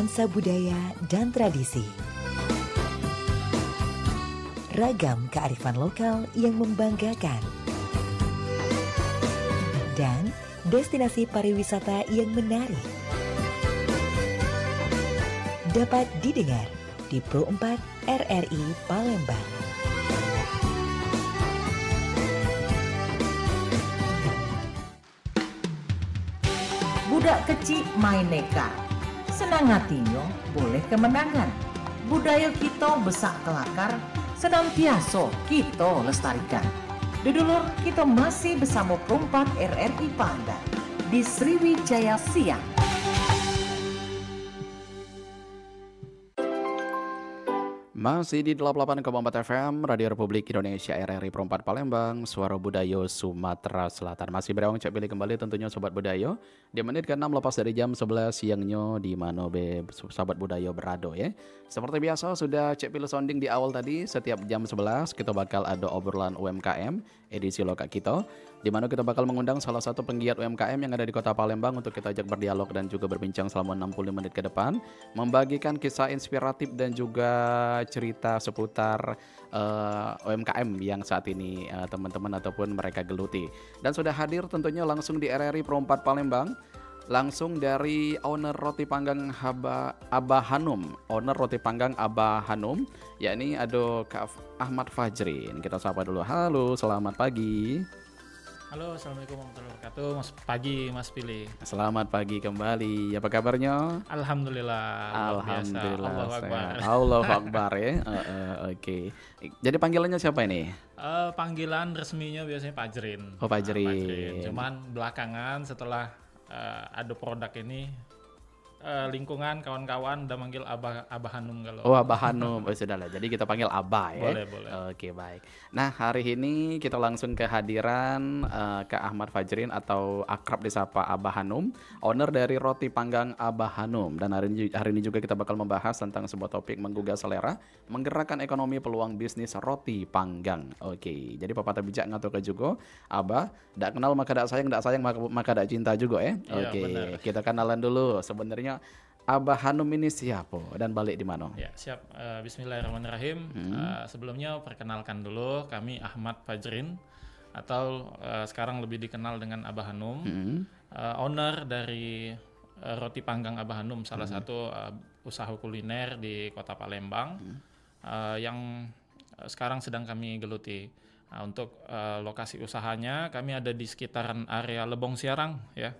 nuansa budaya dan tradisi. Ragam kearifan lokal yang membanggakan. Dan destinasi pariwisata yang menarik. Dapat didengar di Pro 4 RRI Palembang. Budak kecil main neka, senang hatinya boleh kemenangan. Budaya kita besak kelakar, senantiasa kita lestarikan. Dudulur kita masih bersama Pro 4 RRI Palembang di Sriwijaya Siang. Masih di 88,4 FM Radio Republik Indonesia RRI Pro 4 Palembang, Suara Budaya Sumatera Selatan. Masih berawang cek pilih kembali tentunya Sobat Budaya. Di menit ke-6 lepas dari jam 11 siangnya di mana Sobat Budaya berado ya. Seperti biasa sudah cek pilih sounding di awal tadi. Setiap jam 11 kita bakal ada obrolan UMKM edisi lokal kita, di mana kita bakal mengundang salah satu penggiat UMKM yang ada di Kota Palembang untuk kita ajak berdialog dan juga berbincang selama 60 menit ke depan, membagikan kisah inspiratif dan juga cerita seputar UMKM yang saat ini teman-teman ataupun mereka geluti. Dan sudah hadir tentunya langsung di RRI Pro 4 Palembang, langsung dari owner roti panggang Abah Hanum, owner roti panggang Abah Hanum, yakni ada Kak Ahmad Fajrin. Kita sapa dulu. Halo, selamat pagi. Halo, assalamualaikum warahmatullahi wabarakatuh. Mas pagi, Mas Pilih. Selamat pagi kembali. Apa kabarnya? Alhamdulillah. Alhamdulillah. Allahu Akbar. Allahu Akbar ya. Oke. Jadi panggilannya siapa ini? Panggilan resminya biasanya Fajrin. Oh, Fajrin. Cuman belakangan setelah ada produk ini, lingkungan kawan-kawan udah manggil Abah Hanum kalau. Oh, Abah Hanum. Oh, sudahlah. Jadi kita panggil Abah ya. Boleh. Oke, baik. Nah, hari ini kita langsung kehadiran Kak Ahmad Fajrin atau akrab disapa Abah Hanum, owner dari roti panggang Abah Hanum. Dan hari ini juga kita bakal membahas tentang sebuah topik menggugah selera, menggerakkan ekonomi peluang bisnis roti panggang. Oke. Jadi pepatah bijak ngatur ke juga, Abah, dak kenal maka dak sayang maka dak cinta juga ya. Oke. Benar. Kita kenalan dulu. Sebenarnya Abah Hanum ini siapa dan balik di mana? Ya, siap. Bismillahirrahmanirrahim. Sebelumnya perkenalkan dulu, kami Ahmad Fajrin atau sekarang lebih dikenal dengan Abah Hanum, owner dari roti panggang Abah Hanum, salah satu usaha kuliner di Kota Palembang yang sekarang sedang kami geluti. Nah, untuk lokasi usahanya kami ada di sekitaran area Lebong Siarang ya,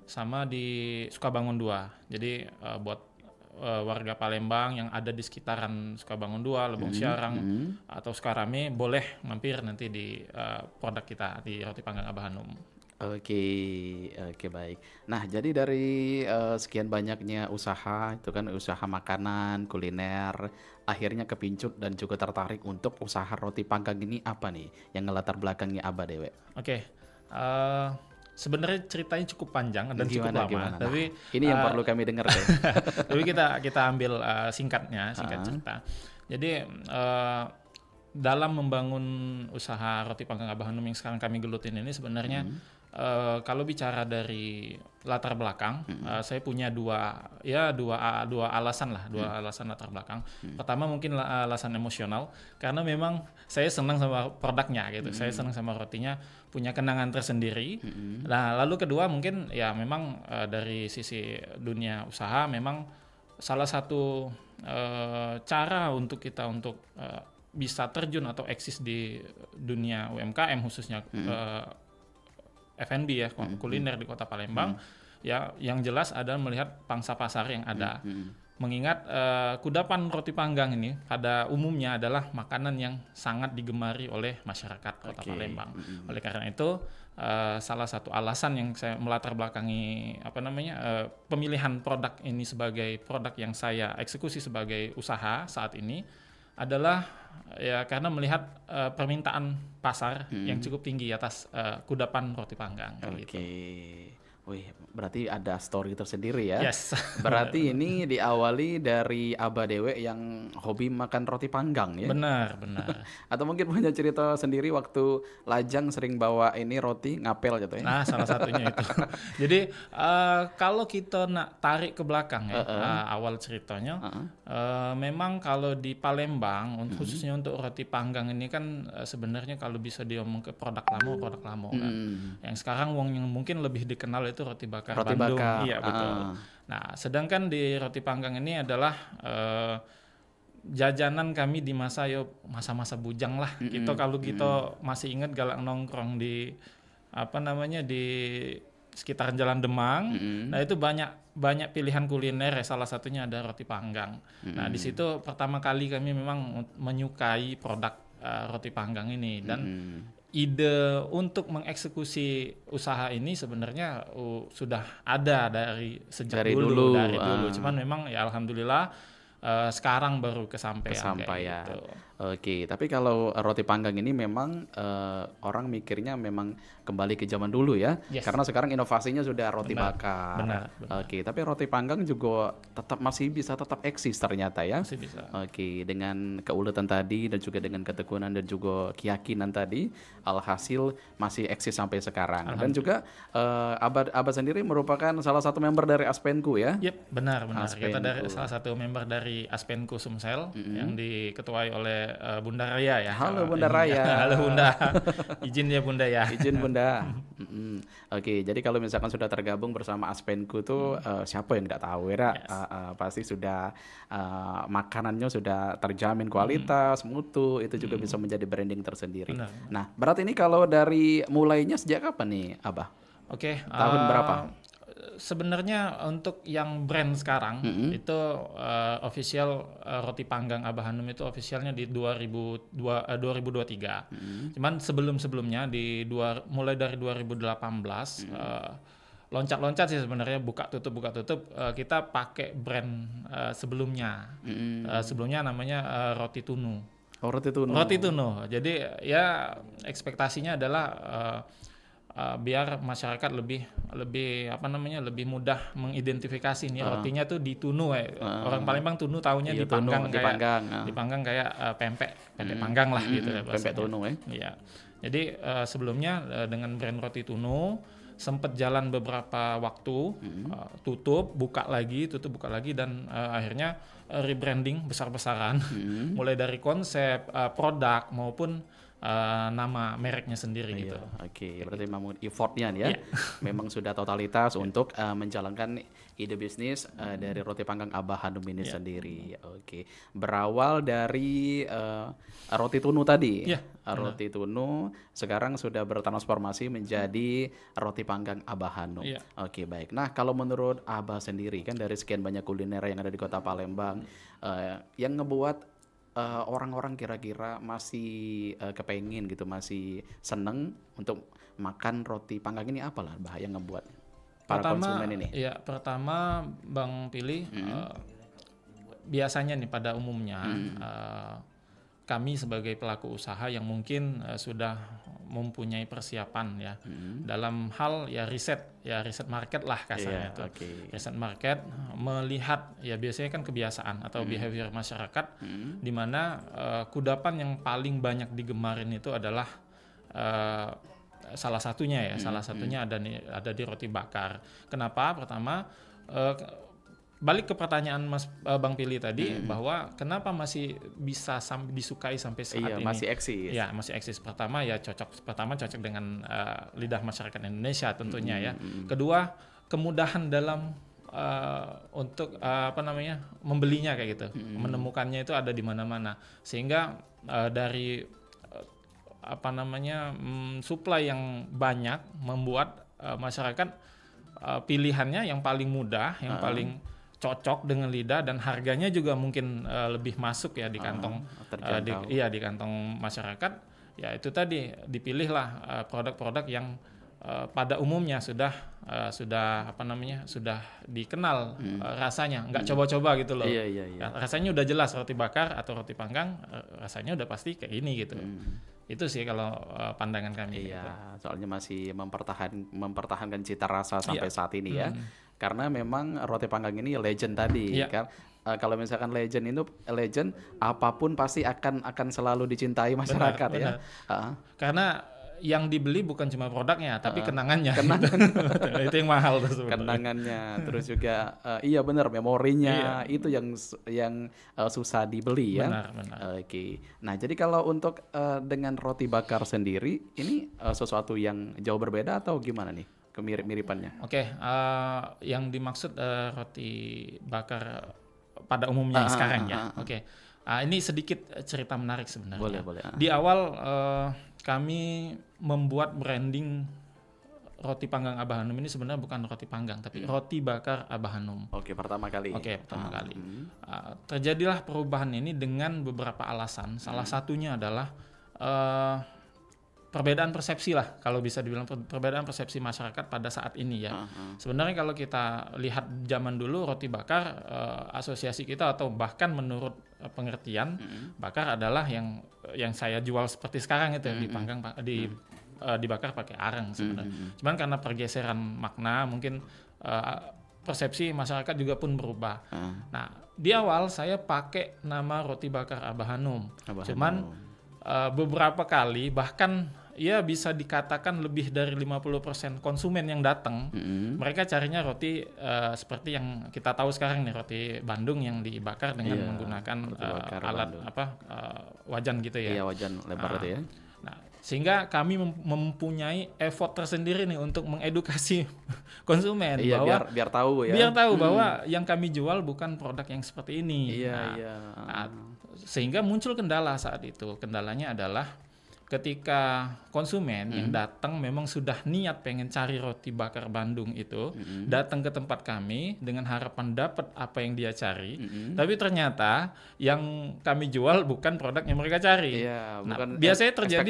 sama di Sukabangun 2. Jadi buat warga Palembang yang ada di sekitaran Sukabangun 2, Lebong Siarang atau Sukarame boleh mampir nanti di produk kita di roti panggang Abah Hanum. Oke, baik. Nah, jadi dari sekian banyaknya usaha, itu kan usaha makanan, kuliner, akhirnya kepincut dan juga tertarik untuk usaha roti panggang ini apa nih yang ngelatar belakangnya Abah Dewe? Oke, sebenarnya ceritanya cukup panjang dan cukup lama. Tapi ini yang perlu kami dengar deh. Tapi kita ambil singkat cerita. Jadi dalam membangun usaha roti panggang Abah Hanum yang sekarang kami gelutin ini sebenarnya kalau bicara dari latar belakang, saya punya dua alasan latar belakang. Pertama mungkin alasan emosional, karena memang saya senang sama produknya gitu, saya senang sama rotinya, punya kenangan tersendiri. Nah, lalu kedua mungkin ya memang dari sisi dunia usaha memang salah satu cara untuk kita bisa terjun atau eksis di dunia UMKM khususnya F&B ya, kuliner di Kota Palembang, ya yang jelas adalah melihat pangsa pasar yang ada. Mengingat kudapan roti panggang ini pada umumnya adalah makanan yang sangat digemari oleh masyarakat Kota Palembang. Oleh karena itu salah satu alasan yang saya melatar belakangi pemilihan produk ini sebagai produk yang saya eksekusi sebagai usaha saat ini adalah ya karena melihat permintaan pasar yang cukup tinggi atas kudapan roti panggang. Oke. Gitu. Wih, berarti ada story tersendiri ya. Yes. Berarti ini diawali dari Abah Dewe yang hobi makan roti panggang ya. Benar, benar. Atau mungkin punya cerita sendiri waktu lajang sering bawa ini roti ngapel gitu ya. Nah, salah satunya itu. Jadi kalau kita nak tarik ke belakang ya, awal ceritanya, memang kalau di Palembang, khususnya untuk roti panggang ini kan sebenarnya kalau bisa diomong ke produk lama kan. Yang sekarang yang mungkin lebih dikenal itu roti bakar Roti Bandung. bakar. Iya, betul. Nah, sedangkan di roti panggang ini adalah jajanan kami di masa-masa bujang lah. Kalau kita masih ingat galak nongkrong di di sekitaran Jalan Demang. Nah, itu banyak pilihan kuliner ya, salah satunya ada roti panggang. Nah, di situ pertama kali kami memang menyukai produk roti panggang ini, dan ide untuk mengeksekusi usaha ini sebenarnya sudah ada sejak dulu. Cuman memang ya alhamdulillah sekarang baru kesampaian. Gitu. Oke, tapi kalau roti panggang ini memang orang mikirnya memang kembali ke zaman dulu ya. Yes. Karena sekarang inovasinya sudah roti bakar. Benar. Oke, tapi roti panggang juga masih bisa eksis ternyata ya. Masih bisa. Oke, dengan keuletan tadi dan juga dengan ketekunan dan juga keyakinan tadi, alhasil masih eksis sampai sekarang. Dan juga Abah sendiri merupakan salah satu member dari Aspenku ya. Yep, benar. Aspenku. Kita salah satu member dari Aspenku Sumsel yang diketuai oleh Bunda Raya ya. Halo Bunda Raya. Halo Bunda. Izin ya Bunda ya. Izin Bunda. Oke, jadi kalau misalkan sudah tergabung bersama Aspenku tuh siapa yang nggak tahu ya? Pasti sudah makanannya sudah terjamin kualitas, mutu, itu juga bisa menjadi branding tersendiri. Benar. Nah, berarti ini kalau dari mulainya sejak kapan nih, Abah? Oke. Tahun berapa? Sebenarnya untuk yang brand sekarang itu official roti panggang Abah Hanum itu officialnya di 2023. Cuman sebelumnya mulai dari 2018 loncat-loncat sih sebenarnya, buka tutup kita pakai brand sebelumnya. Sebelumnya namanya Roti Tunu. Roti Tunu. Roti Tunu. Jadi ya ekspektasinya adalah biar masyarakat lebih mudah mengidentifikasi nih rotinya tuh di tunu ya. Orang Palembang tunu taunya Iya, dipanggang kayak pempek panggang lah gitu ya pempek tunu ya. Iya. Jadi sebelumnya dengan brand Roti Tunu sempat jalan beberapa waktu, tutup buka lagi dan akhirnya rebranding besar-besaran mulai dari konsep produk maupun nama mereknya sendiri gitu. Oke, berarti memang effortnya ya, memang sudah totalitas untuk menjalankan ide bisnis dari roti panggang Abah Hanum ini sendiri. Oke, berawal dari roti tunu tadi. Roti tunu sekarang sudah bertransformasi menjadi roti panggang Abah Hanum. Oke, baik. Nah, kalau menurut Abah sendiri kan dari sekian banyak kuliner yang ada di Kota Palembang, yang ngebuat orang-orang kira-kira masih kepengen gitu, masih seneng untuk makan roti panggang ini, apalah bahaya ngebuat para konsumen ini? Ya, pertama Bang Pilih, biasanya nih pada umumnya kami sebagai pelaku usaha yang mungkin sudah mempunyai persiapan ya dalam hal riset market lah kasarnya tuh. Riset market, melihat ya biasanya kan kebiasaan atau behavior masyarakat di mana kudapan yang paling banyak digemarin itu adalah salah satunya ada di roti bakar. Kenapa? Pertama, balik ke pertanyaan Bang Pili tadi bahwa kenapa masih bisa disukai sampai saat ini? Masih eksis. Ya, masih eksis. Pertama cocok dengan lidah masyarakat Indonesia tentunya ya. Kedua, kemudahan dalam untuk membelinya kayak gitu. Menemukannya itu ada di mana-mana. Sehingga dari supply yang banyak membuat masyarakat pilihannya yang paling mudah, yang paling cocok dengan lidah, dan harganya juga mungkin lebih masuk ya di kantong di kantong masyarakat. Ya itu tadi, dipilihlah produk-produk yang pada umumnya sudah dikenal rasanya, nggak coba-coba gitu loh. Iya. Rasanya udah jelas, roti bakar atau roti panggang rasanya udah pasti kayak ini gitu. Itu sih kalau pandangan kami. Iya, gitu. soalnya masih mempertahankan cita rasa sampai saat ini ya. Karena memang roti panggang ini legend tadi kan. Kalau misalkan legend apapun pasti akan selalu dicintai masyarakat ya. Karena yang dibeli bukan cuma produknya, tapi kenangannya. Itu yang mahal tuh sebenarnya. Kenangannya, terus juga iya benar memorinya itu yang susah dibeli ya. Benar. Oke. Nah, jadi kalau untuk dengan roti bakar sendiri ini sesuatu yang jauh berbeda atau gimana nih kemirip-miripannya? Oke, yang dimaksud roti bakar pada umumnya sekarang ya. Oke. Ini sedikit cerita menarik sebenarnya. Boleh. Di awal kami membuat branding roti panggang Abah Hanum ini sebenarnya bukan roti panggang, tapi roti bakar Abah Hanum. Oke, pertama kali. Terjadilah perubahan ini dengan beberapa alasan. Salah satunya adalah perbedaan persepsi lah, kalau bisa dibilang perbedaan persepsi masyarakat pada saat ini ya. Sebenarnya kalau kita lihat zaman dulu roti bakar, asosiasi kita atau bahkan menurut pengertian bakar adalah yang saya jual seperti sekarang itu dipanggang dibakar pakai arang sebenarnya. Cuman karena pergeseran makna mungkin persepsi masyarakat juga pun berubah. Nah, di awal saya pakai nama roti bakar Abah Hanum. Cuman beberapa kali bahkan ya bisa dikatakan lebih dari 50% konsumen yang datang, mereka carinya roti seperti yang kita tahu sekarang nih, roti Bandung yang dibakar dengan menggunakan alat wajan gitu ya. Iya, wajan lebar itu ya. Nah, sehingga kami mempunyai effort tersendiri nih untuk mengedukasi konsumen bahwa biar tahu ya. Biar tahu bahwa yang kami jual bukan produk yang seperti ini. Sehingga muncul kendala saat itu. Kendalanya adalah ketika konsumen yang datang memang sudah niat pengen cari roti bakar Bandung itu, datang ke tempat kami dengan harapan dapat apa yang dia cari, tapi ternyata yang kami jual bukan produk yang mereka cari. Bukan biasanya terjadi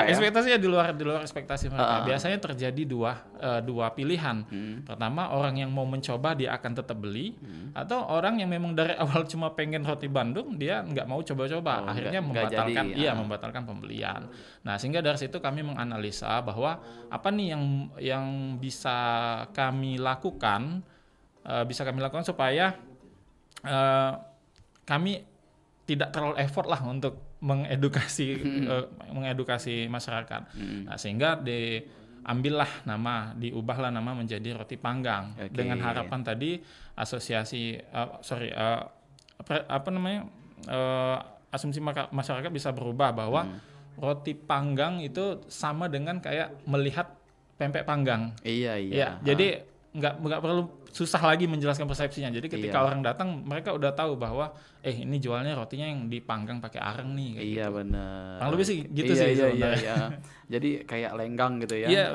ekspektasinya di luar ekspektasi mereka. Biasanya terjadi dua pilihan. Pertama, orang yang mau mencoba dia akan tetap beli, atau orang yang memang dari awal cuma pengen roti Bandung dia nggak mau coba-coba, akhirnya membatalkan pembelian. Nah, sehingga dari situ kami menganalisa bahwa apa nih yang bisa kami lakukan supaya kami tidak terlalu effort lah untuk mengedukasi masyarakat. Nah, sehingga diubahlah nama menjadi roti panggang dengan harapan tadi asosiasi asumsi masyarakat bisa berubah bahwa roti panggang itu sama dengan kayak melihat pempek panggang. Iya. Jadi nggak perlu susah lagi menjelaskan persepsinya. Jadi ketika orang datang mereka udah tahu bahwa ini jualnya rotinya yang dipanggang pakai areng nih. Iya gitu. Benar. Kurang lebih sih gitu sih. Iya. Jadi kayak lenggang gitu ya. Iya.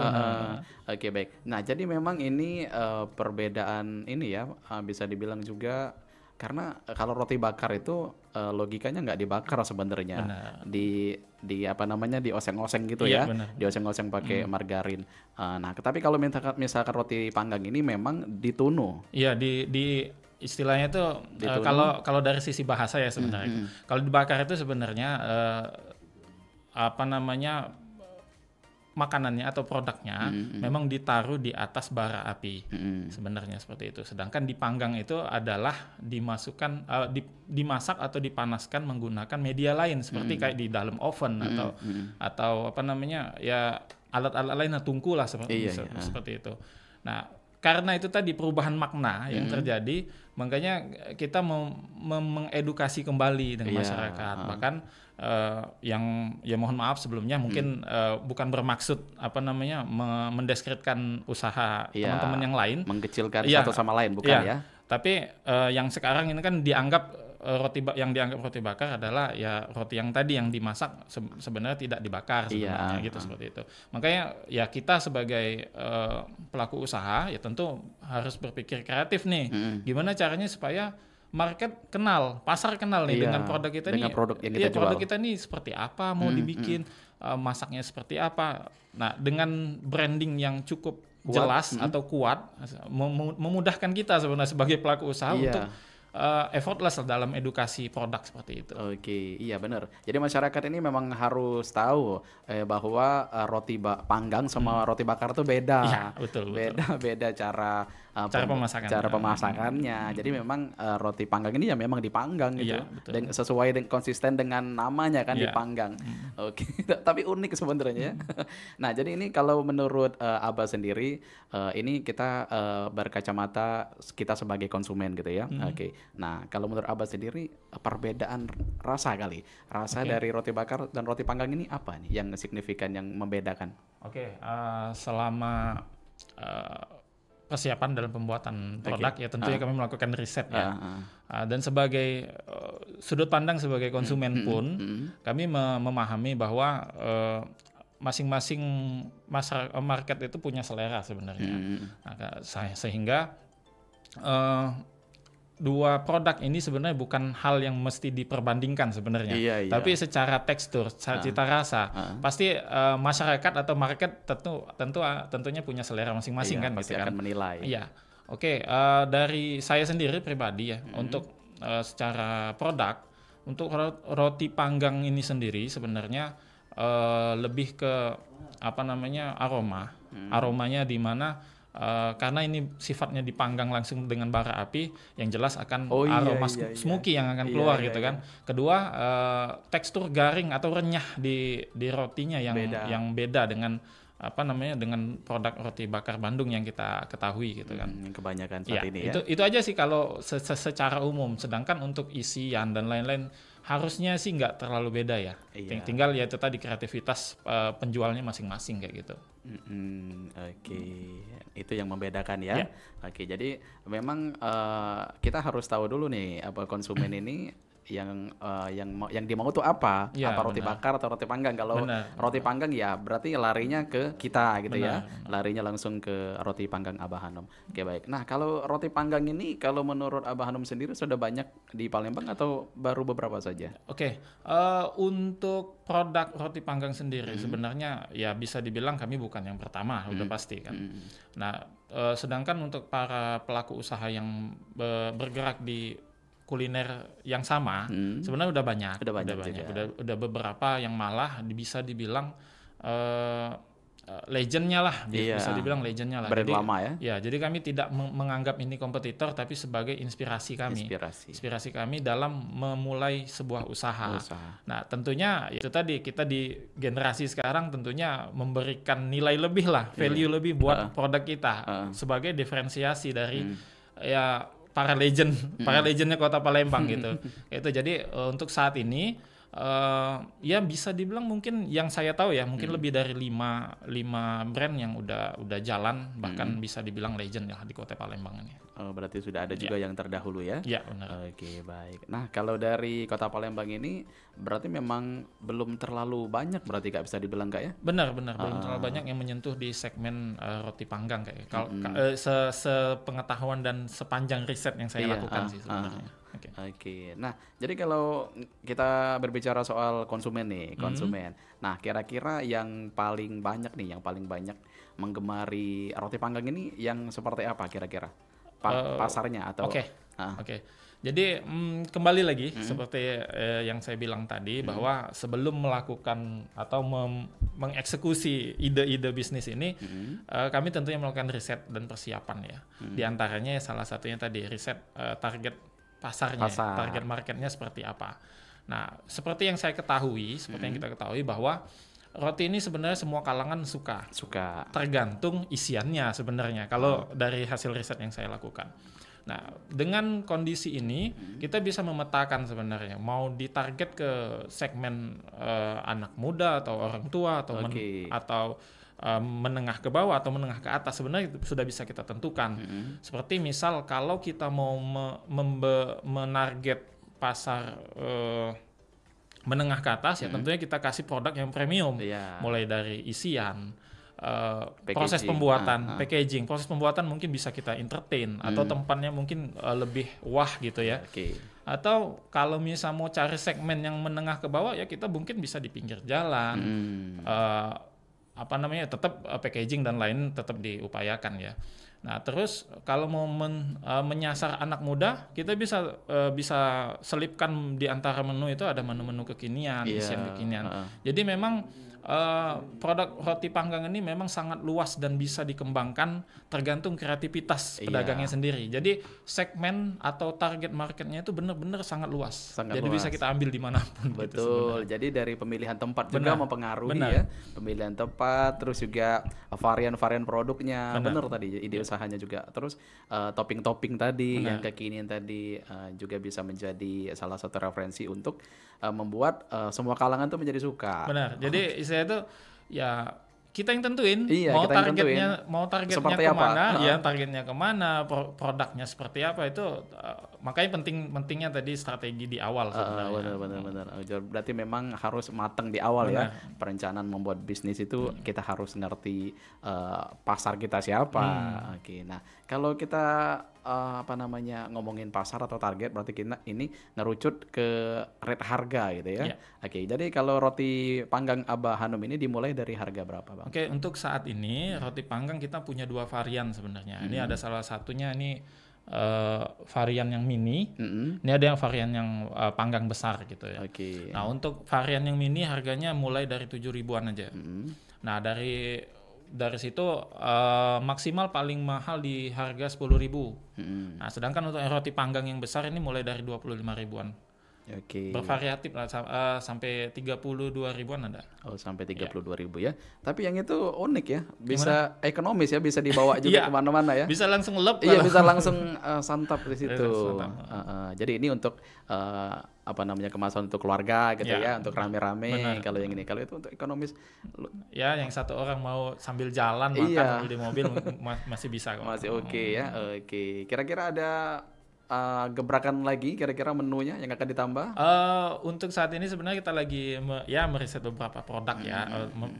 Oke, baik. Nah, jadi memang ini perbedaan ini ya bisa dibilang juga karena kalau roti bakar itu logikanya nggak dibakar sebenarnya, di dioseng-oseng gitu ya, dioseng-oseng pakai margarin. Nah, tapi kalau misalkan roti panggang ini memang ditunu. Iya, di istilahnya itu kalau dari sisi bahasa ya sebenarnya. Kalau dibakar itu sebenarnya makanannya atau produknya memang ditaruh di atas bara api, sebenarnya seperti itu. Sedangkan dipanggang itu adalah dimasak atau dipanaskan menggunakan media lain seperti kayak di dalam oven atau alat-alat lain, tungku lah seperti itu. Nah, karena itu tadi perubahan makna yang terjadi, makanya kita mengedukasi kembali dengan masyarakat. Bahkan mohon maaf sebelumnya mungkin bukan bermaksud mendeskripsikan usaha teman-teman yang lain, mengkecilkan satu sama lain, bukan ya. Tapi yang sekarang ini kan dianggap roti bakar adalah ya roti yang tadi yang dimasak sebenarnya tidak dibakar sebenarnya seperti itu. Makanya ya kita sebagai pelaku usaha ya tentu harus berpikir kreatif nih. Gimana caranya supaya market kenal, pasar kenal nih dengan produk kita nih. Produk yang kita jual. Produk kita nih seperti apa, mau dibikin, masaknya seperti apa. Nah, dengan branding yang cukup jelas atau kuat, memudahkan kita sebenarnya sebagai pelaku usaha untuk effortless dalam edukasi produk seperti itu. Oke, iya benar. Jadi masyarakat ini memang harus tahu bahwa roti panggang sama roti bakar tuh beda. Iya, betul. Beda cara Cara pemasakannya. Jadi memang roti panggang ini ya memang dipanggang gitu. Iya, betul. Dan sesuai konsisten dengan namanya kan Iya. dipanggang. Oke, tapi unik sebenarnya ya. Nah, jadi ini kalau menurut Abah sendiri ini kita berkacamata kita sebagai konsumen gitu ya. Oke. Nah, kalau menurut Abah sendiri perbedaan rasa kali. Rasa dari roti bakar dan roti panggang ini apa nih yang signifikan yang membedakan? Oke, selama persiapan dalam pembuatan produk ya tentunya kami melakukan riset ya. Dan sebagai sudut pandang sebagai konsumen pun kami memahami bahwa masing-masing market itu punya selera sebenarnya. Sehingga dua produk ini sebenarnya bukan hal yang mesti diperbandingkan sebenarnya. Iya. Tapi secara tekstur, secara cita rasa, pasti masyarakat atau market tentunya punya selera masing-masing kan, pasti gitu kan. akan menilai. Iya. Oke, dari saya sendiri pribadi ya, untuk secara produk, untuk roti panggang ini sendiri sebenarnya lebih ke aromanya di mana karena ini sifatnya dipanggang langsung dengan bara api, yang jelas akan aroma smoky yang akan keluar gitu kan. Kedua, tekstur garing atau renyah di rotinya yang beda dengan dengan produk roti bakar Bandung yang kita ketahui gitu kan. Yang kebanyakan saat ini ya. Itu aja sih kalau secara umum. Sedangkan untuk isian dan lain-lain harusnya sih nggak terlalu beda ya. Tinggal ya itu tadi kreativitas penjualnya masing-masing kayak gitu. Oke, itu yang membedakan ya. Oke, jadi memang kita harus tahu dulu nih apa konsumen ini yang dimau tuh apa roti bakar atau roti panggang. Kalau roti panggang ya berarti larinya ke kita gitu ya. Larinya langsung ke roti panggang Abah Hanum. Oke, baik. Nah, kalau roti panggang ini kalau menurut Abah Hanum sendiri sudah banyak di Palembang atau baru beberapa saja? Oke, untuk produk roti panggang sendiri sebenarnya ya bisa dibilang kami bukan yang pertama, udah pasti kan. Nah, sedangkan untuk para pelaku usaha yang bergerak di kuliner yang sama sebenarnya udah banyak. Udah beberapa yang malah bisa dibilang legendnya lah, bisa dibilang legendnya lah. Brand lama ya? Ya, jadi kami tidak menganggap ini kompetitor, tapi sebagai inspirasi kami. Inspirasi kami dalam memulai sebuah usaha. Nah, tentunya itu tadi kita di generasi sekarang tentunya memberikan nilai lebih lah, value lebih buat produk kita sebagai diferensiasi dari para legendnya Kota Palembang gitu. Itu jadi untuk saat ini ya bisa dibilang mungkin yang saya tahu ya mungkin lebih dari 5 brand yang udah jalan, bahkan bisa dibilang legend ya di Kota Palembang ini. Oh, berarti sudah ada juga yang terdahulu ya? Iya, benar. Oke, baik. Nah, kalau dari Kota Palembang ini berarti memang belum terlalu banyak berarti Kak, bisa dibilang Kak ya? Belum terlalu banyak yang menyentuh di segmen roti panggang kayak. Kalau sepengetahuan dan sepanjang riset yang saya lakukan sih sebenarnya. Oke. Nah, jadi kalau kita berbicara soal konsumen nih, Nah, kira-kira yang paling banyak menggemari roti panggang ini yang seperti apa kira-kira? Pasarnya atau Oke. Jadi kembali lagi seperti yang saya bilang tadi bahwa sebelum melakukan atau mengeksekusi ide-ide bisnis ini kami tentunya melakukan riset dan persiapan ya. Di antaranya salah satunya tadi riset target pasarnya, target marketnya seperti apa. Nah, seperti yang saya ketahui, yang kita ketahui bahwa roti ini sebenarnya semua kalangan suka. Tergantung isiannya sebenarnya kalau dari hasil riset yang saya lakukan. Nah, dengan kondisi ini kita bisa memetakan sebenarnya mau ditarget ke segmen anak muda atau orang tua atau menengah ke bawah atau menengah ke atas, sebenarnya sudah bisa kita tentukan. Seperti misal kalau kita mau menarget pasar menengah ke atas ya tentunya kita kasih produk yang premium, mulai dari isian, proses pembuatan, packaging, proses pembuatan mungkin bisa kita entertain atau tempatnya mungkin lebih wah gitu ya. Atau kalau misal mau cari segmen yang menengah ke bawah ya kita mungkin bisa di pinggir jalan, tetap packaging dan lain tetap diupayakan ya. Nah, terus kalau mau menyasar anak muda, kita bisa selipkan di antara menu itu ada menu-menu kekinian, isian kekinian. Jadi memang produk roti panggang ini memang sangat luas dan bisa dikembangkan tergantung kreativitas pedagangnya sendiri. Jadi segmen atau target marketnya itu benar-benar sangat luas. Jadi bisa kita ambil dimanapun. Betul. Jadi dari pemilihan tempat juga mempengaruhi ya. Pemilihan tempat, terus juga varian-varian produknya. Benar tadi ide usahanya juga. Terus topping-topping tadi yang kekinian tadi juga bisa menjadi salah satu referensi untuk membuat semua kalangan tuh menjadi suka. Benar. Jadi saya itu ya kita yang tentuin mau targetnya seperti kemana, ya targetnya kemana, produknya seperti apa itu makanya pentingnya tadi strategi di awal sebenarnya. Benar. Berarti memang harus matang di awal ya. Perencanaan membuat bisnis itu kita harus ngerti pasar kita siapa. Oke. Nah, kalau kita ngomongin pasar atau target, berarti kita ini ngerucut ke rate harga gitu ya. Oke, jadi kalau roti panggang Abah Hanum ini dimulai dari harga berapa, Bang? Oke, untuk saat ini roti panggang kita punya 2 varian sebenarnya. Ini ada salah satunya ini varian yang mini. Ini ada yang varian yang panggang besar gitu ya. Nah, untuk varian yang mini harganya mulai dari 7.000-an aja. Nah, dari situ maksimal paling mahal di harga 10.000. Nah, sedangkan untuk roti panggang yang besar ini mulai dari 25.000-an. Bervariatif lah sampai 32.000-an ada. Oh, sampai 32.000 ya. Tapi yang itu unik ya, bisa ekonomis ya, bisa dibawa juga kemana-mana ya. Bisa langsung lep. Iya, bisa langsung santap di situ. Jadi ini untuk kemasan untuk keluarga gitu ya, untuk rame-rame. Kalau yang ini, kalau itu untuk ekonomis. Ya, yang satu orang mau sambil jalan makan di mobil masih bisa kok. Masih oke ya. Oke. Kira-kira ada gebrakan lagi kira-kira menunya yang akan ditambah? Untuk saat ini sebenarnya kita lagi meriset beberapa produk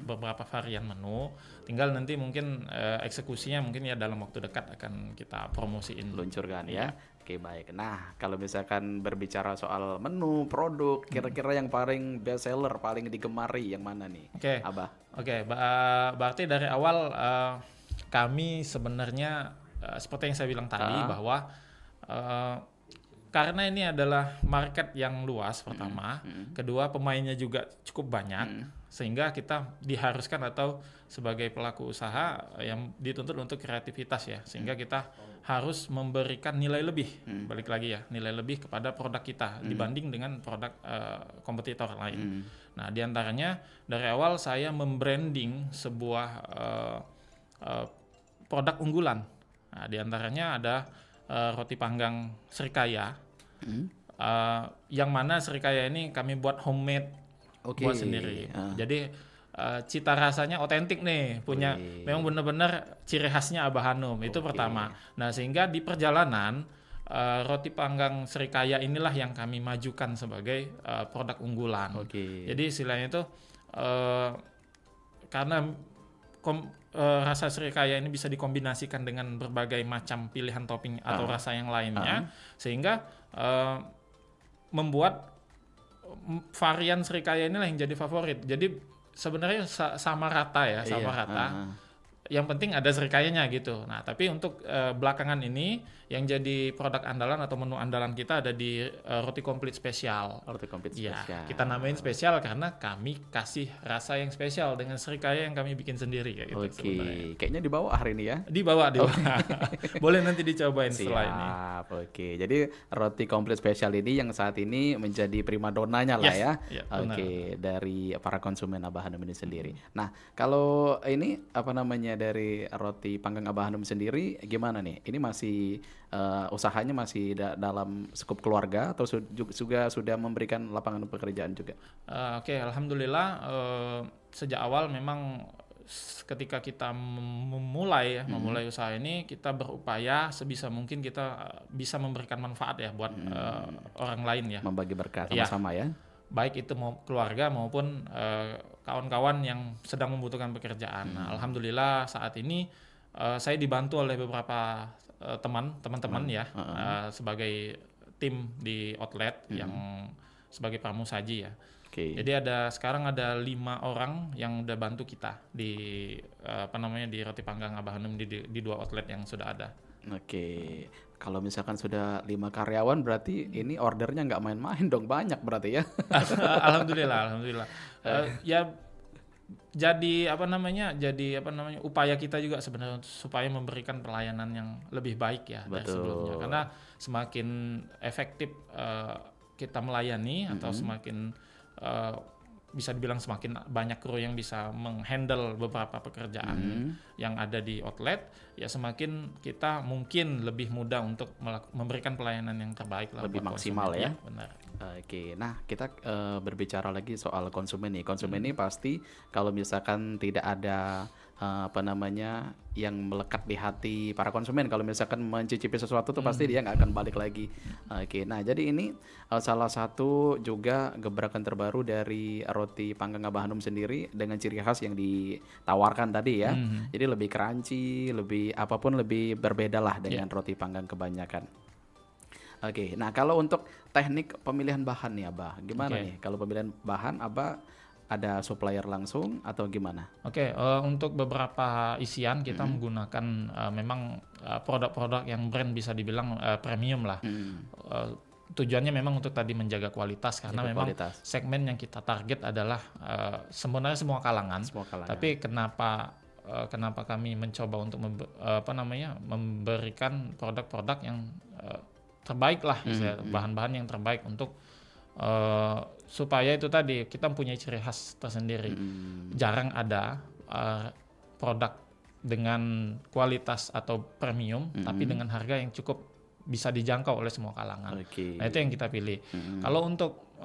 beberapa varian menu. Tinggal nanti mungkin eksekusinya mungkin ya dalam waktu dekat akan kita promosiin, luncurkan ya. Oke, baik. Nah, kalau misalkan berbicara soal menu, produk, kira-kira yang paling best seller, paling digemari yang mana nih, Abah? Berarti dari awal kami sebenarnya seperti yang saya bilang tadi bahwa karena ini adalah market yang luas pertama, kedua pemainnya juga cukup banyak, sehingga kita diharuskan atau sebagai pelaku usaha yang dituntut untuk kreativitas ya, sehingga kita harus memberikan nilai lebih, balik lagi ya, nilai lebih kepada produk kita dibanding dengan produk kompetitor lain. Nah, diantaranya dari awal saya membranding sebuah produk unggulan. Nah, diantaranya ada roti panggang Srikaya, yang mana Srikaya ini kami buat homemade, buat sendiri. Jadi cita rasanya otentik nih, punya memang benar-benar ciri khasnya Abah Hanum, itu pertama. Nah, sehingga di perjalanan roti panggang Srikaya inilah yang kami majukan sebagai produk unggulan. Jadi istilahnya itu karena rasa Srikaya ini bisa dikombinasikan dengan berbagai macam pilihan topping atau rasa yang lainnya, sehingga membuat varian Srikaya inilah yang jadi favorit. Jadi sebenarnya sama rata ya, Yang penting ada Srikayanya gitu. Nah, tapi untuk belakangan ini yang jadi produk andalan atau menu andalan kita ada di roti komplit spesial. Roti komplit spesial. Kita namain spesial karena kami kasih rasa yang spesial dengan Srikaya yang kami bikin sendiri kayak gitu. Kayaknya dibawa hari ini ya. Dibawa. Boleh nanti dicobain setelah ini. Jadi roti komplit spesial ini yang saat ini menjadi primadonanya lah ya. Dari para konsumen Abah Hanum ini sendiri. Nah, kalau ini dari roti panggang Abah Hanum sendiri gimana nih? Ini masih usahanya masih dalam skup keluarga atau juga sudah memberikan lapangan pekerjaan juga? Alhamdulillah sejak awal memang ketika kita memulai usaha ini, kita berupaya sebisa mungkin kita bisa memberikan manfaat ya buat orang lain ya. Membagi berkah sama-sama ya. Baik itu mau keluarga maupun kawan-kawan yang sedang membutuhkan pekerjaan. Nah, alhamdulillah saat ini saya dibantu oleh beberapa teman-teman ya, sebagai tim di outlet yang sebagai pramusaji ya. Oke. Jadi sekarang ada 5 orang yang udah bantu kita di di roti panggang Abah Hanum di 2 outlet yang sudah ada. Oke. Kalau misalkan sudah 5 karyawan berarti ini ordernya nggak main-main dong, banyak berarti ya. Alhamdulillah. Ya jadi upaya kita juga sebenarnya supaya memberikan pelayanan yang lebih baik ya dari sebelumnya. Karena semakin efektif kita melayani atau semakin bisa dibilang semakin banyak kru yang bisa menghandle beberapa pekerjaan yang ada di outlet, ya semakin kita mungkin lebih mudah untuk memberikan pelayanan yang terbaik lah, lebih maksimal ya. Benar. Oke, nah kita berbicara lagi soal konsumen nih. Konsumen ini pasti kalau misalkan tidak ada yang melekat di hati para konsumen, kalau misalkan mencicipi sesuatu tuh pasti dia nggak akan balik lagi. Oke, nah jadi ini salah satu juga gebrakan terbaru dari roti panggang Abah Hanum sendiri dengan ciri khas yang ditawarkan tadi ya. Jadi lebih crunchy, lebih apapun lebih berbeda lah dengan roti panggang kebanyakan. Oke, nah kalau untuk teknik pemilihan bahan nih Abah, gimana nih? Kalau pemilihan bahan Abah ada supplier langsung atau gimana? Oke, untuk beberapa isian kita menggunakan memang produk-produk yang brand bisa dibilang premium lah. Tujuannya memang untuk tadi menjaga kualitas karena memang segmen yang kita target adalah sebenarnya semua kalangan. Tapi kenapa kami mencoba untuk memberikan produk-produk yang terbaik lah, bahan-bahan yang terbaik untuk supaya itu tadi kita mempunyai ciri khas tersendiri. Jarang ada produk dengan kualitas atau premium tapi dengan harga yang cukup bisa dijangkau oleh semua kalangan. Nah itu yang kita pilih. Kalau untuk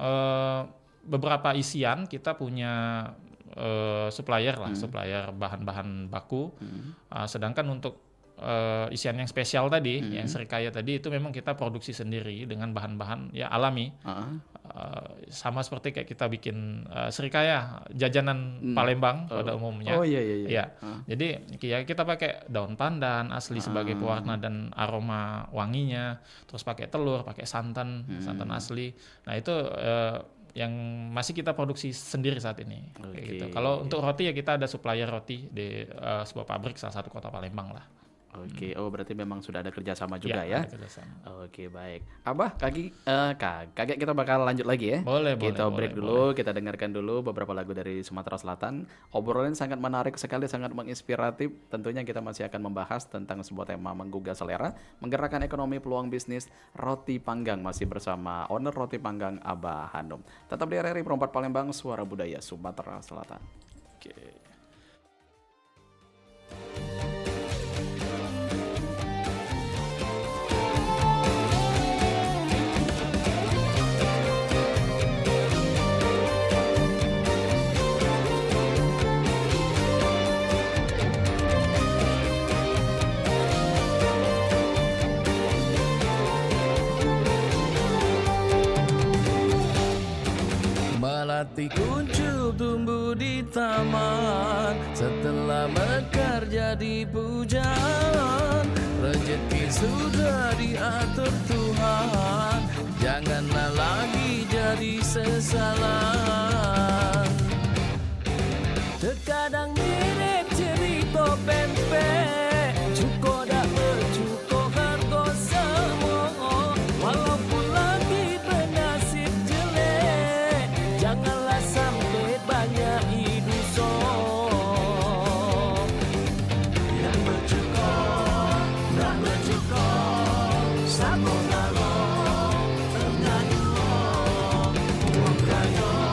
beberapa isian kita punya supplier lah, supplier bahan-bahan baku. Sedangkan untuk isian yang spesial tadi, yang serikaya tadi itu memang kita produksi sendiri dengan bahan-bahan ya alami. Sama seperti kayak kita bikin serikaya jajanan Palembang pada umumnya. Ya. Jadi ya kita pakai daun pandan asli sebagai pewarna dan aroma wanginya, terus pakai telur, pakai santan asli. Nah itu yang masih kita produksi sendiri saat ini. Gitu. Kalau untuk roti ya kita ada supplier roti di sebuah pabrik salah satu kota Palembang lah. Oke, berarti memang sudah ada kerjasama juga ya? Ada kerjasama. Oke, baik. Abah, kakek kita bakal lanjut lagi ya? Boleh. Kita break dulu, kita dengarkan dulu beberapa lagu dari Sumatera Selatan. Obrolan sangat menarik sekali, sangat menginspiratif. Tentunya kita masih akan membahas tentang sebuah tema menggugah selera, menggerakkan ekonomi, peluang bisnis, roti panggang. Masih bersama owner roti panggang Abah Hanum. Tetap di RRI Pro 4 Palembang, Suara Budaya Sumatera Selatan. Oke. Melati kuncup tumbuh di taman, setelah mekar jadi pujan. Rezeki sudah diatur Tuhan, janganlah lagi jadi sesalan. Terkadang mirip cerita pempek, cuko dak bercuko harga semua. Walaupun lagi bernasib jelek, janganlah sampai banyak iduso. Yang bercuko, nak bercuko, sabun nalo, tengah uang kaya.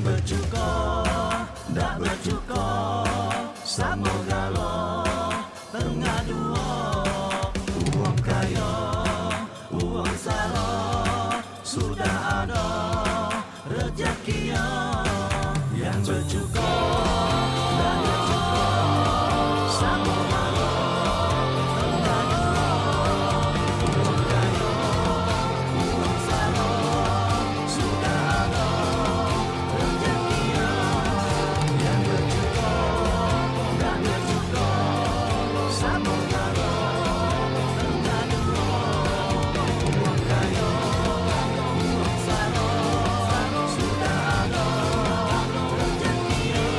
bercukur, dak bercukur, semoga lo tengah uang kaya, uang saro, sudah ada rezekinya yang bercukur, dak bercukur, semoga lo tengah uang kaya, uang saro, sudah ada rezekinya yang bercukur, dak bercukur, semoga lo tengah uang kaya, uang saro, sudah ada rezekinya.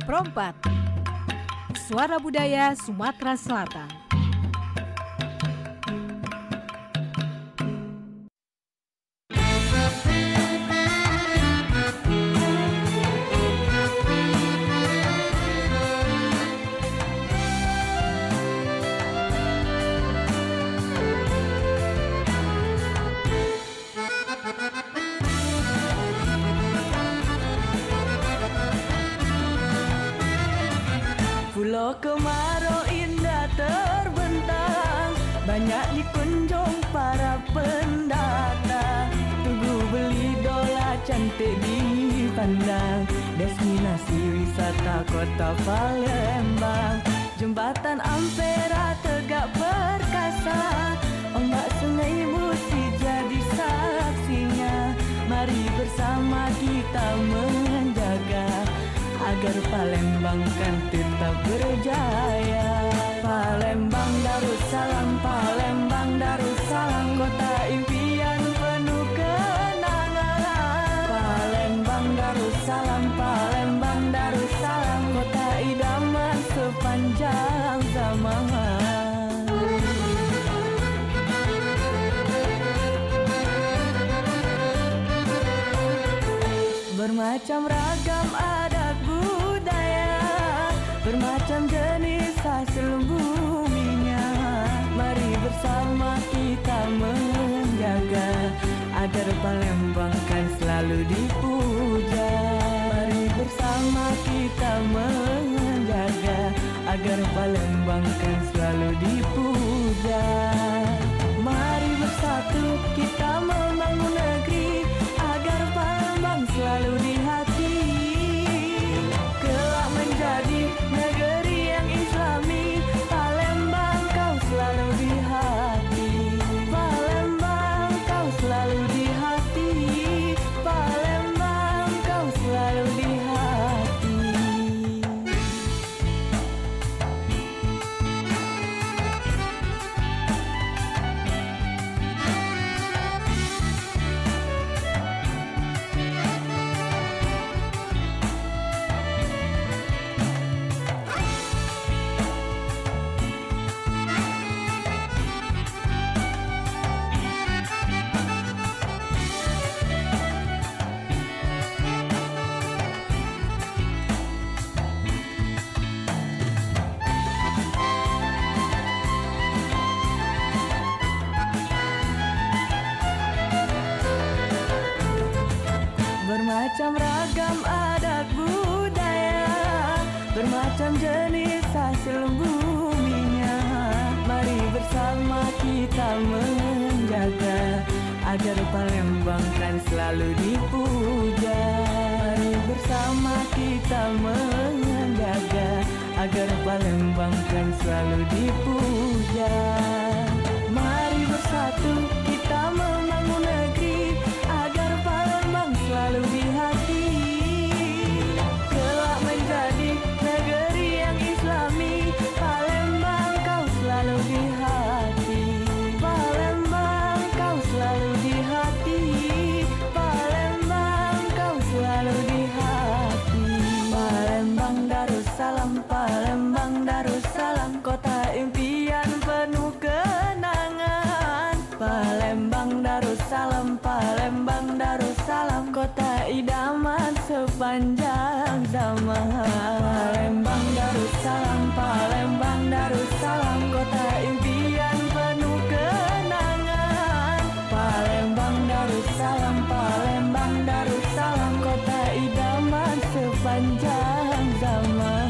Perompat, Suara Budaya Sumatera Selatan. Pulau Kemarau indah terbentang, banyak dikunjung para pendatang. Tugu Belidola cantik dipandang, destinasi wisata kota Palembang. Jembatan Ampera tegak perkasa, ombak sungai Musi jadi saksinya. Mari bersama kita menjaga agar Palembang kan tetap berjaya. Palembang Darussalam, Palembang Darussalam, kota impian penuh kenangan. Palembang Darussalam, Palembang Darussalam, kota idaman sepanjang zaman. Bermacam ragam adat budaya, bermacam jenis hasil buminya. Mari bersama kita menjaga agar Palembang kan selalu dipuja. Mari bersama kita menjaga agar Palembang kan selalu dipuja. Mari bersatu kita membangun negeri agar Palembang selalu di hati. Kelak menjadi negeri yang islami, Palembang kau selalu di hati. Palembang kau selalu di hati. Palembang kau selalu di hati. Bermacam ragam adat budaya, bermacam jenis hasil buminya. Mari bersama kita menjaga agar Palembang kan selalu dipuja. Mari bersama kita menjaga agar Palembang kan selalu dipuja. Mari bersatu kita membangun negeri agar Palembang selalu di hati. Kelak menjadi negeri yang islami, Palembang kau selalu di hati. Palembang kau selalu di hati. Palembang Darussalam, Palembang Darussalam, kota idaman sepanjang zaman. Palembang Darussalam, Palembang Darussalam, kota impian penuh kenangan. Palembang Darussalam, Palembang Darussalam, kota idaman sepanjang zaman.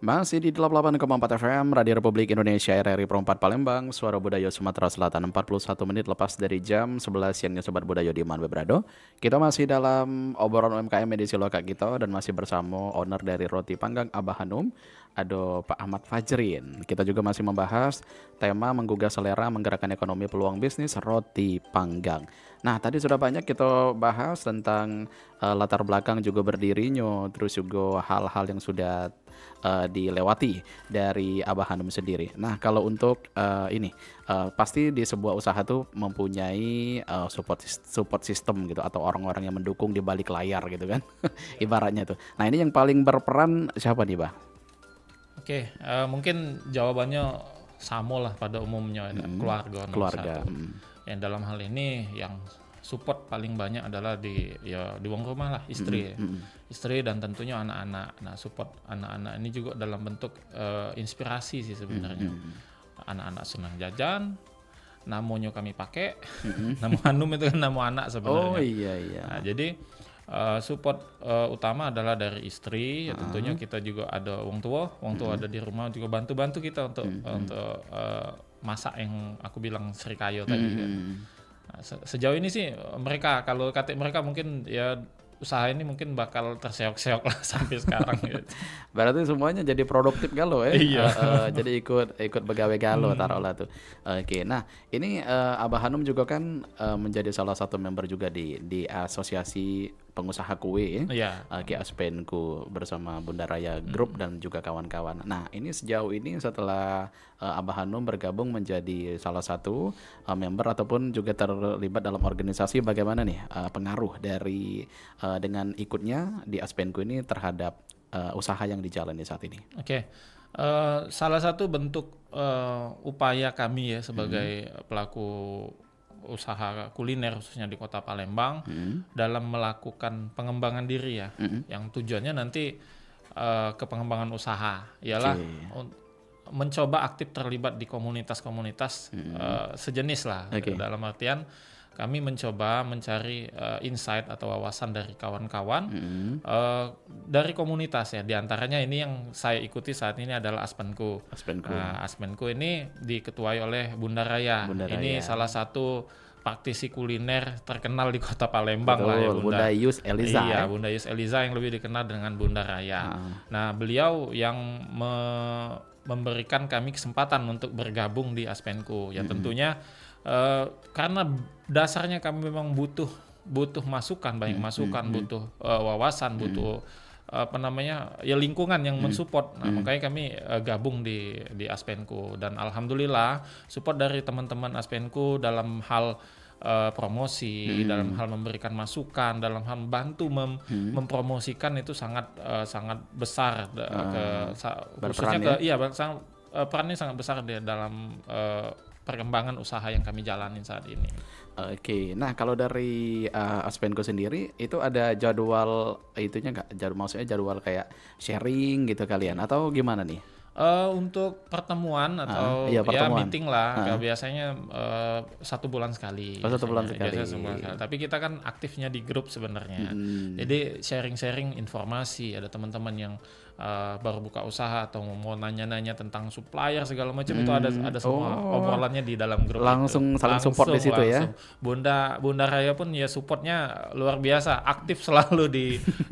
Masih di 88,4 FM Radio Republik Indonesia RRI Pro 4 Palembang, Suara Budaya Sumatera Selatan. 41 menit lepas dari jam 11 siangnya Sobat Budaya di Manwe Brado. Kita masih dalam obrolan UMKM edisi Loka Kita dan masih bersama owner dari Roti Panggang Abah Hanum, ada Pak Ahmad Fajrin. Kita juga masih membahas tema menggugah selera menggerakkan ekonomi peluang bisnis roti panggang. Nah, tadi sudah banyak kita bahas tentang latar belakang juga berdirinya, terus juga hal-hal yang sudah dilewati dari Abah Hanum sendiri. Nah, kalau untuk pasti di sebuah usaha tuh mempunyai support system gitu, atau orang-orang yang mendukung di balik layar gitu kan. Ibaratnya tuh. Nah, ini yang paling berperan siapa nih, Bah? Oke, mungkin jawabannya sama lah pada umumnya, keluarga. Keluarga. Yang dalam hal ini yang support paling banyak adalah di uang rumah lah, istri. Istri dan tentunya anak-anak. Nah, support anak-anak ini juga dalam bentuk inspirasi sih sebenarnya. Anak-anak senang jajan, namanya kami pakai. Nama Hanum itu kan nama anak sebenarnya. Oh iya. Nah, jadi support utama adalah dari istri. Ya, tentunya kita juga ada wong tua ada di rumah juga bantu-bantu kita untuk masak yang aku bilang serikayo tadi kan. Nah, sejauh ini sih mereka, kalau kata mereka mungkin ya usaha ini mungkin bakal terseok-seok lah sampai sekarang gitu. Berarti semuanya jadi produktif galau ya. Iya. Jadi ikut begawe galau taruhlah tuh. Oke. Nah, ini Abah Hanum juga kan menjadi salah satu member juga di asosiasi pengusaha kue ya. Aspenku bersama Bunda Raya Group dan juga kawan-kawan. Nah, ini sejauh ini setelah Abah Hanum bergabung menjadi salah satu member ataupun juga terlibat dalam organisasi, bagaimana nih pengaruh dari dengan ikutnya di Aspenku ini terhadap usaha yang dijalani saat ini? Oke. Salah satu bentuk upaya kami ya sebagai pelaku usaha kuliner khususnya di Kota Palembang dalam melakukan pengembangan diri ya, yang tujuannya nanti ke pengembangan usaha ialah mencoba aktif terlibat di komunitas-komunitas sejenis lah. Dalam artian kami mencoba mencari insight atau wawasan dari kawan-kawan dari komunitas ya. Di antaranya ini yang saya ikuti saat ini adalah Aspenku. Nah, Aspenku ini diketuai oleh Bunda Raya. Ini salah satu praktisi kuliner terkenal di Kota Palembang. Betul, lah ya Bunda Yus Eliza. Iya, Bunda Yus Eliza yang lebih dikenal dengan Bunda Raya. Nah, beliau yang memberikan kami kesempatan untuk bergabung di Aspenku. Ya tentunya karena dasarnya kami memang butuh masukan, banyak masukan, butuh wawasan, butuh lingkungan yang mensupport. Nah, makanya kami gabung di Aspenku, dan alhamdulillah support dari teman-teman Aspenku dalam hal promosi, dalam hal memberikan masukan, dalam hal membantu mempromosikan itu sangat besar khususnya perannya sangat besar dalam perkembangan usaha yang kami jalanin saat ini. Oke, nah kalau dari Aspenko sendiri itu ada jadwal itunya nggak? Maksudnya jadwal kayak sharing gitu kalian atau gimana nih? Untuk pertemuan atau meeting lah, biasanya 1 bulan sekali. 1 bulan sekali. Tapi kita kan aktifnya di grup sebenarnya. Jadi sharing-sharing informasi. Ada teman-teman yang baru buka usaha atau mau nanya-nanya tentang supplier segala macam, itu ada semua obrolannya di dalam grup. Langsung saling support di situ ya. Bunda Raya pun ya supportnya luar biasa, aktif selalu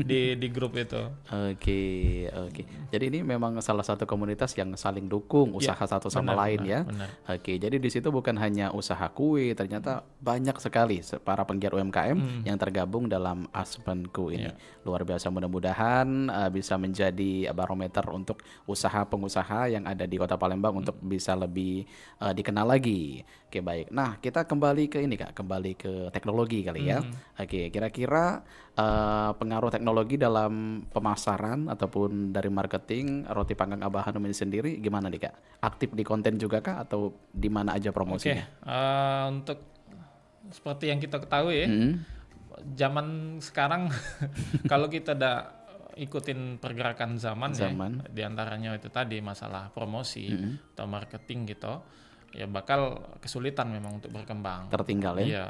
di grup itu. Oke. Jadi ini memang salah satu komunitas yang saling dukung usaha satu sama lain ya. Oke, jadi di situ bukan hanya usaha kue, ternyata banyak sekali para penggiat UMKM yang tergabung dalam Aspenku ini. Luar biasa, mudah-mudahan bisa menjadi menjadi barometer untuk usaha pengusaha yang ada di Kota Palembang untuk bisa lebih dikenal lagi. Oke, baik. Nah, kita kembali ke ini Kak, kembali ke teknologi kali ya. Oke, kira-kira pengaruh teknologi dalam pemasaran ataupun dari marketing roti panggang Abah Hanum ini sendiri gimana nih Kak? Aktif di konten juga Kak atau di mana aja promosinya? Untuk seperti yang kita ketahui ya, zaman sekarang kalau kita udah ikutin pergerakan zaman. Ya, diantaranya itu tadi masalah promosi atau marketing gitu, ya bakal kesulitan memang untuk berkembang. Tertinggal ya? Iya.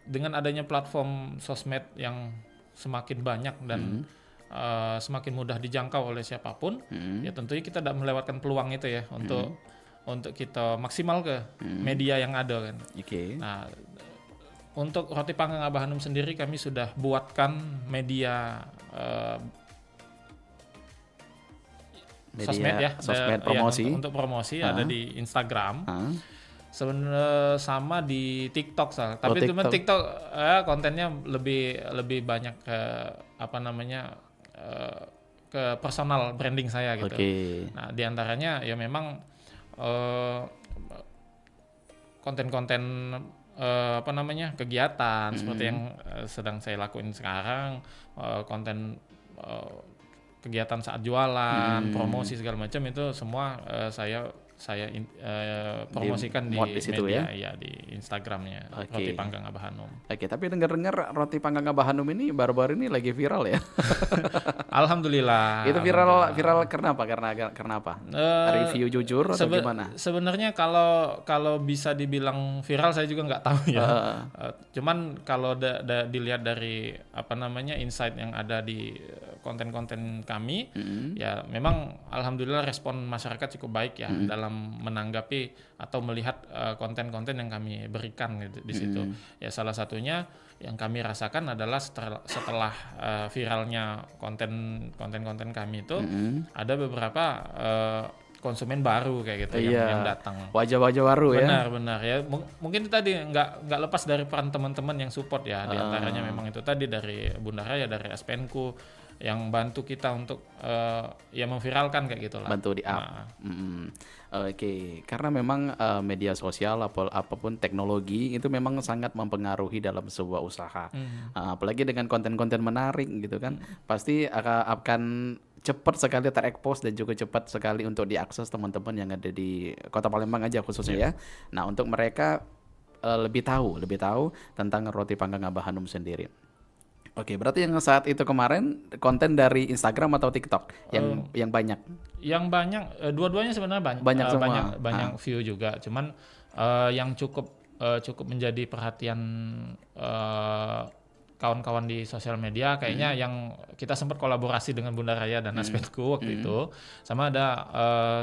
Dengan adanya platform sosmed yang semakin banyak dan semakin mudah dijangkau oleh siapapun, ya tentunya kita tidak melewatkan peluang itu ya untuk kita maksimal ke media yang ada kan. Nah, untuk roti panggang Abah Hanum sendiri kami sudah buatkan media sosmed ya, promosi untuk promosi ada di Instagram, sama di TikTok tapi cuma TikTok kontennya lebih banyak ke ke personal branding saya gitu. Nah, diantaranya ya memang konten-konten kegiatan seperti yang sedang saya lakuin sekarang, konten kegiatan saat jualan, promosi segala macam itu semua saya promosikan di media ya, di Instagramnya Roti Panggang Abah Hanum. Tapi dengar-dengar Roti Panggang Abah Hanum ini baru-baru ini lagi viral ya? Alhamdulillah. Itu viral karena apa? Karena apa? Review jujur atau gimana? Sebenarnya kalau bisa dibilang viral saya juga nggak tahu ya. Cuman kalau dilihat dari insight yang ada di konten-konten kami, ya memang alhamdulillah respon masyarakat cukup baik ya dalam menanggapi atau melihat konten-konten yang kami berikan gitu, di situ. Ya salah satunya yang kami rasakan adalah setelah viralnya konten-konten kami itu, ada beberapa konsumen baru kayak gitu yang datang. Wajah-wajah baru ya. Benar ya. Mungkin itu tadi nggak lepas dari peran teman-teman yang support ya. Di antaranya memang itu tadi dari Bunda Raya, dari SPN-ku yang bantu kita untuk memviralkan kayak gitulah. Bantu di up. Karena memang media sosial apapun teknologi itu memang sangat mempengaruhi dalam sebuah usaha. Apalagi dengan konten-konten menarik gitu kan, pasti akan cepat sekali terekspos dan juga cepat sekali untuk diakses teman-teman yang ada di Kota Palembang aja khususnya ya. Nah, untuk mereka lebih tahu tentang Roti Panggang Abah Hanum sendiri. Berarti yang saat itu kemarin konten dari Instagram atau TikTok yang banyak? Yang banyak, dua-duanya sebenarnya banyak view juga. Cuman yang cukup menjadi perhatian kawan-kawan di sosial media kayaknya yang kita sempat kolaborasi dengan Bunda Raya dan Aspetku waktu itu, sama ada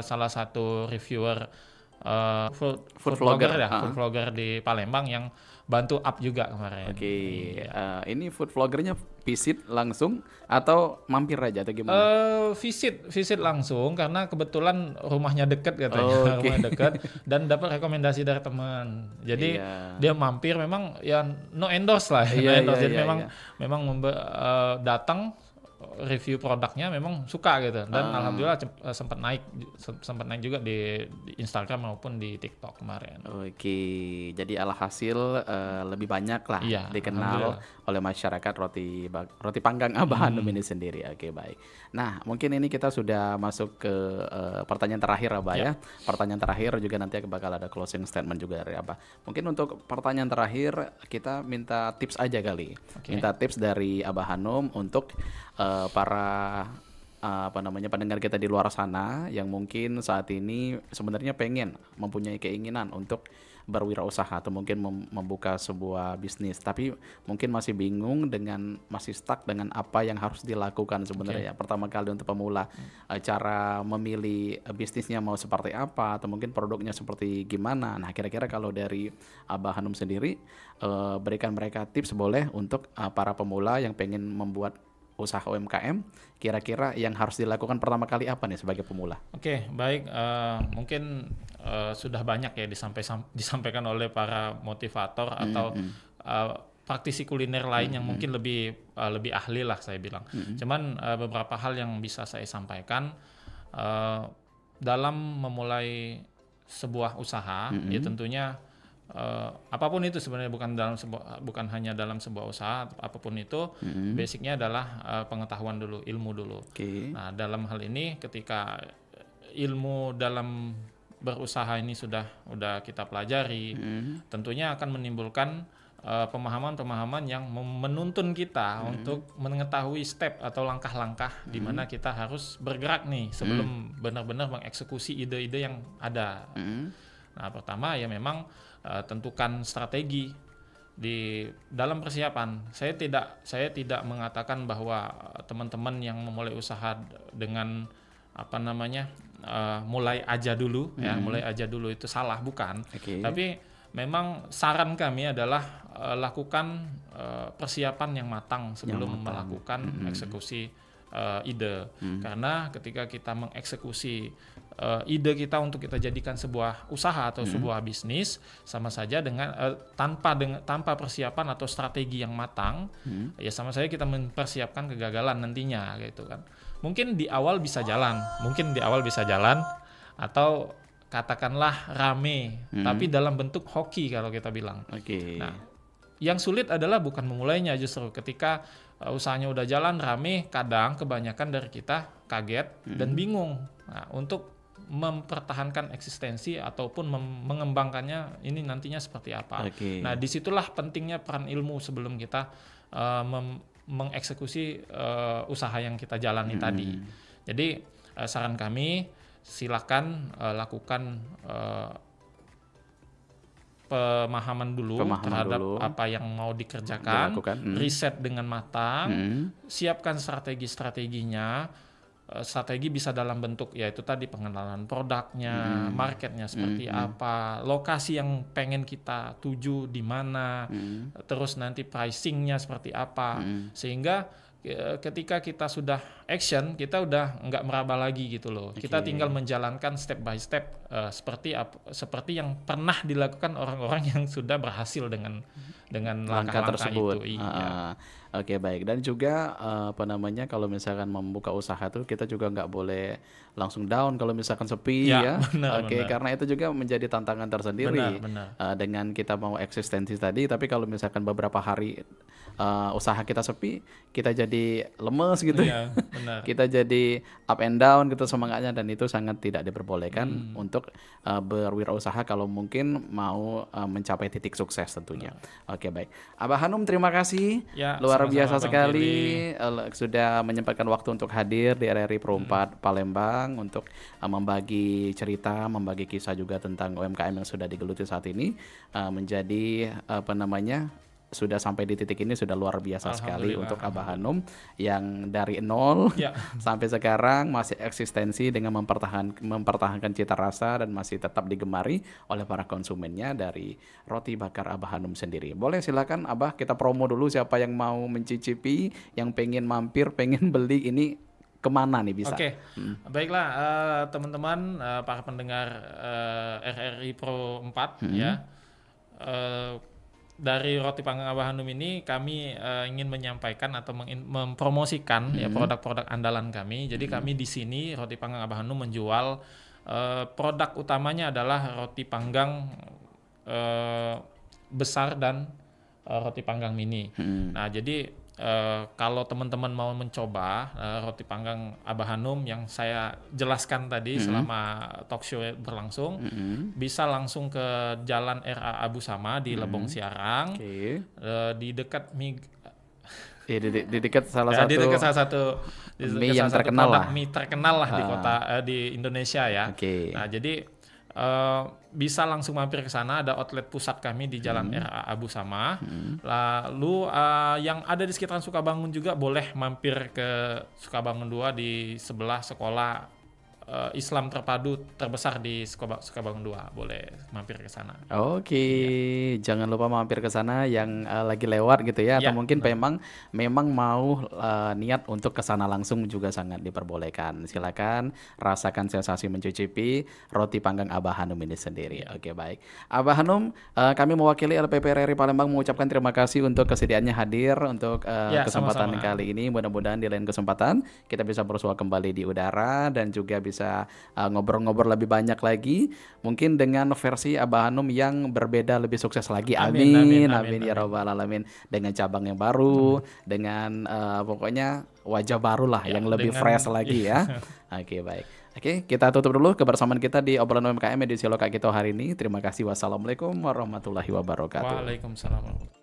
salah satu reviewer food vlogger food vlogger di Palembang yang bantu up juga kemarin. Ini food vloggernya visit langsung atau mampir aja atau gimana? Visit langsung karena kebetulan rumahnya dekat katanya, rumah dekat dan dapat rekomendasi dari teman. Jadi dia mampir, memang ya no endorse lah, Jadi memang datang review produknya memang suka gitu, dan alhamdulillah sempat naik juga di Instagram maupun di TikTok kemarin. Jadi alhasil lebih banyak lah dikenal oleh masyarakat roti panggang Abah Hanum ini sendiri. Baik. Nah, mungkin ini kita sudah masuk ke pertanyaan terakhir Abah ya. Pertanyaan terakhir juga nanti bakal ada closing statement juga dari Abah. Mungkin untuk pertanyaan terakhir kita minta tips aja kali. Minta tips dari Abah Hanum untuk para pendengar kita di luar sana yang mungkin saat ini sebenarnya mempunyai keinginan untuk berwirausaha atau mungkin membuka sebuah bisnis, tapi mungkin masih bingung masih stuck dengan apa yang harus dilakukan sebenarnya. Pertama kali untuk pemula, cara memilih bisnisnya mau seperti apa atau mungkin produknya seperti gimana. Nah, kira-kira kalau dari Abah Hanum sendiri, berikan mereka tips boleh untuk para pemula yang pengen membuat usaha UMKM, kira-kira yang harus dilakukan pertama kali apa nih sebagai pemula? Baik, mungkin sudah banyak ya disampaikan oleh para motivator atau praktisi kuliner lain yang mungkin lebih ahli lah saya bilang. Cuman beberapa hal yang bisa saya sampaikan dalam memulai sebuah usaha, ya tentunya apapun itu sebenarnya bukan hanya dalam sebuah usaha, apapun itu basicnya adalah pengetahuan dulu, ilmu dulu. Nah, dalam hal ini ketika ilmu dalam berusaha ini sudah kita pelajari, tentunya akan menimbulkan pemahaman-pemahaman yang menuntun kita untuk mengetahui step atau langkah-langkah di mana kita harus bergerak nih sebelum benar-benar mengeksekusi ide-ide yang ada. Nah, pertama ya memang tentukan strategi di dalam persiapan. Saya tidak mengatakan bahwa teman-teman yang memulai usaha dengan mulai aja dulu mulai aja dulu itu salah, bukan. Tapi memang saran kami adalah lakukan persiapan yang matang sebelum melakukan eksekusi ide. Karena ketika kita mengeksekusi ide kita untuk kita jadikan sebuah usaha atau sebuah bisnis, sama saja dengan tanpa persiapan atau strategi yang matang, ya sama saja kita mempersiapkan kegagalan nantinya gitu kan. Mungkin di awal bisa jalan, atau katakanlah rame, tapi dalam bentuk hoki kalau kita bilang. Nah, yang sulit adalah bukan memulainya, justru ketika usahanya udah jalan rame, kadang kebanyakan dari kita kaget dan bingung. Nah, untuk mempertahankan eksistensi ataupun mengembangkannya ini nantinya seperti apa. Nah, disitulah pentingnya peran ilmu sebelum kita mengeksekusi usaha yang kita jalani tadi. Jadi saran kami, silakan lakukan pemahaman dulu terhadap apa yang mau dikerjakan, riset dengan matang, siapkan strategi-strateginya. Strategi bisa dalam bentuk yaitu tadi pengenalan produknya, marketnya seperti apa, lokasi yang pengen kita tuju di mana, terus nanti pricingnya seperti apa, sehingga ketika kita sudah action, kita udah nggak meraba lagi gitu loh. Kita tinggal menjalankan step by step seperti yang pernah dilakukan orang-orang yang sudah berhasil dengan langkah tersebut. Oke, baik. Dan juga kalau misalkan membuka usaha tuh kita juga nggak boleh langsung down kalau misalkan sepi ya. Benar. Karena itu juga menjadi tantangan tersendiri. Dengan kita mau eksistensi tadi, tapi kalau misalkan beberapa hari usaha kita sepi, kita jadi lemes gitu. Kita jadi up and down gitu semangatnya, dan itu sangat tidak diperbolehkan untuk berwirausaha kalau mungkin mau mencapai titik sukses tentunya. Oke, baik. Abah Hanum, terima kasih. Luar biasa sekali sudah menyempatkan waktu untuk hadir di RRI Pro 4 Palembang untuk membagi cerita, membagi kisah juga tentang UMKM yang sudah digeluti saat ini, menjadi sudah sampai di titik ini sudah luar biasa sekali untuk Abah Hanum yang dari nol sampai sekarang masih eksistensi dengan mempertahankan cita rasa dan masih tetap digemari oleh para konsumennya dari roti bakar Abah Hanum sendiri. Boleh silakan Abah, kita promo dulu siapa yang mau mencicipi, yang pengen mampir, pengen beli ini kemana nih bisa? Baiklah teman-teman para pendengar RRI Pro 4 ya. Dari roti panggang Abah Hanum ini kami ingin menyampaikan atau mempromosikan ya produk-produk andalan kami. Jadi kami di sini roti panggang Abah Hanum menjual produk utamanya adalah roti panggang besar dan roti panggang mini. Nah, jadi kalau teman-teman mau mencoba roti panggang Abah Hanum yang saya jelaskan tadi selama talk show berlangsung, bisa langsung ke Jalan RA Abu Sama di Lebong Siarang, di dekat di dekat salah satu mie yang terkenal lah. Mie terkenal lah di kota di Indonesia ya. Nah, jadi bisa langsung mampir ke sana, ada outlet pusat kami di Jalan RA Abu Sama. Lalu yang ada di sekitaran Sukabangun juga boleh mampir ke Sukabangun 2 di sebelah sekolah Islam terpadu terbesar di Sukabumi 2. Boleh mampir ke sana. Oke, jangan lupa mampir ke sana yang lagi lewat gitu ya, atau Ya, mungkin benar. memang mau niat untuk ke sana langsung juga sangat diperbolehkan. Silakan rasakan sensasi mencicipi roti panggang Abah Hanum ini sendiri. Oke, baik. Abah Hanum, kami mewakili LPP RRI Palembang mengucapkan terima kasih untuk kesediaannya hadir untuk Ya, kesempatan sama-sama. kali ini. Mudah-mudahan di lain kesempatan kita bisa bersua kembali di udara dan juga bisa ngobrol-ngobrol lebih banyak lagi. Mungkin dengan versi Abah Hanum yang berbeda lebih sukses lagi. Amin, Amin, amin, amin, amin, ya amin. robbal alamin. Dengan cabang yang baru, dengan pokoknya wajah baru lah Ya, yang lebih dengan- fresh lagi ya. Oke, baik. Oke, kita tutup dulu kebersamaan kita di obrolan UMKM edisi Lokak Kito hari ini. Terima kasih. Wassalamualaikum warahmatullahi wabarakatuh. Waalaikumsalam.